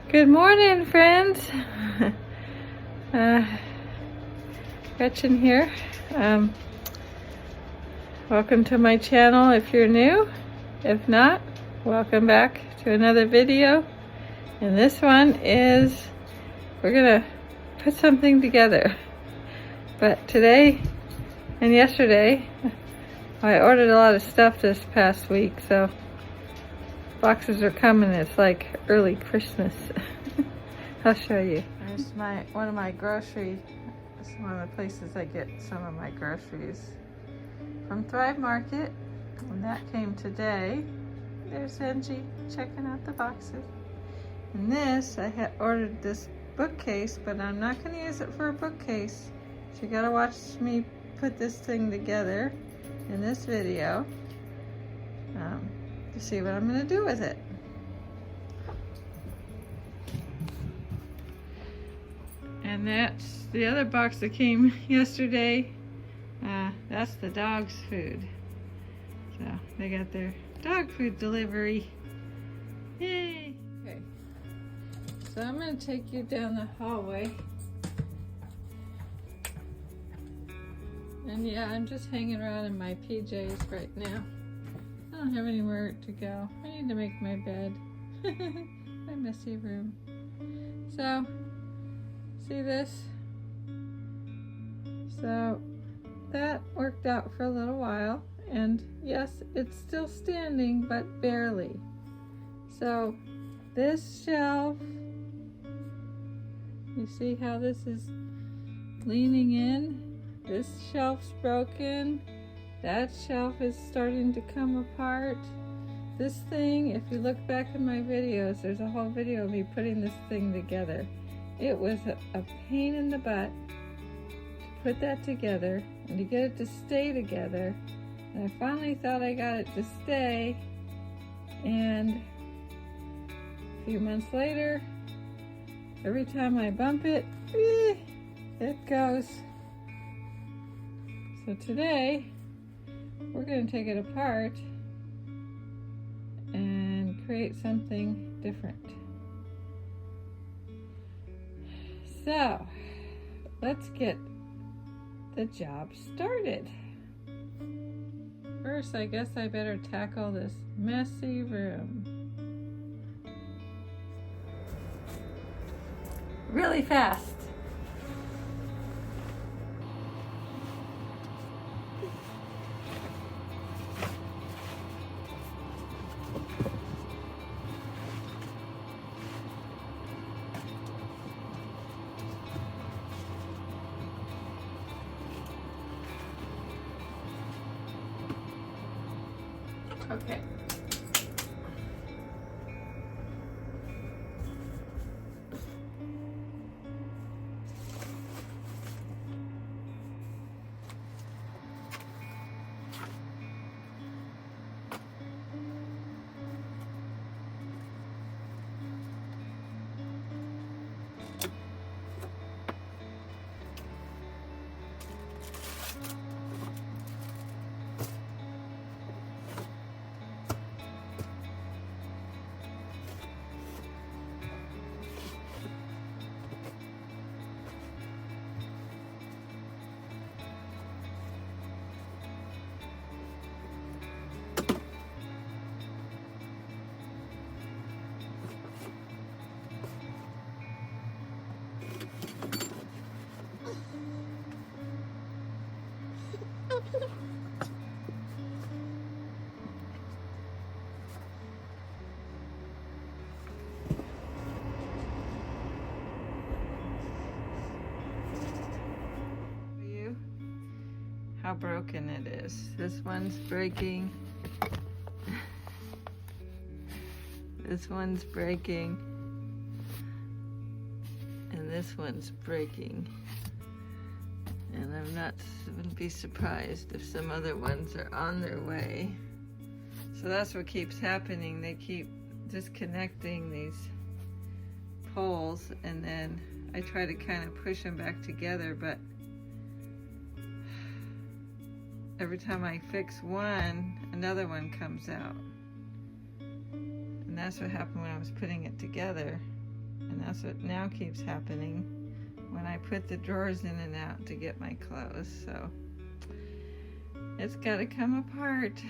Good morning, friends. Gretchen here. Welcome to my channel if you're new. If not, welcome back to another video. And this one is, we're gonna put something together. But today and yesterday, I ordered a lot of stuff this past week, so boxes are coming. It's like early Christmas. I'll show you. There's one of my grocery. It's one of the places I get some of my groceries from Thrive Market, and that came today. There's Angie checking out the boxes. And this, I had ordered this bookcase, but I'm not going to use it for a bookcase. So you gotta watch me put this thing together in this video to see what I'm going to do with it. And that's the other box that came yesterday. That's the dog's food. So they got their dog food delivery. Yay! Okay. So I'm going to take you down the hallway. And yeah, I'm just hanging around in my PJs right now. I don't have anywhere to go. I need to make my bed. My messy room. So, see this? So, that worked out for a little while. And yes, it's still standing, but barely. So, this shelf, you see how this is leaning in? This shelf's broken. That shelf is starting to come apart. This thing, if you look back in my videos, there's a whole video of me putting this thing together. It was a pain in the butt to put that together and to get it to stay together. And I finally thought I got it to stay. And a few months later, every time I bump it, it goes. So today, we're going to take it apart and create something different. So, let's get the job started. First, I guess I better tackle this messy room. Really fast. Okay. How broken it is. This one's breaking. This one's breaking. And this one's breaking. And wouldn't be surprised if some other ones are on their way. So that's what keeps happening. They keep disconnecting these poles, and then I try to kind of push them back together, but every time I fix one, another one comes out. And that's what happened when I was putting it together. And that's what now keeps happening when I put the drawers in and out to get my clothes. So it's got to come apart.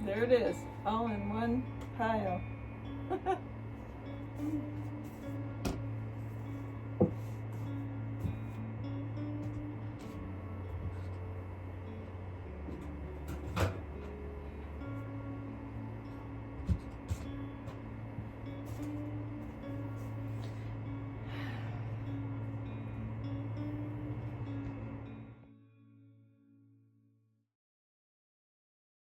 There it is, all in one pile.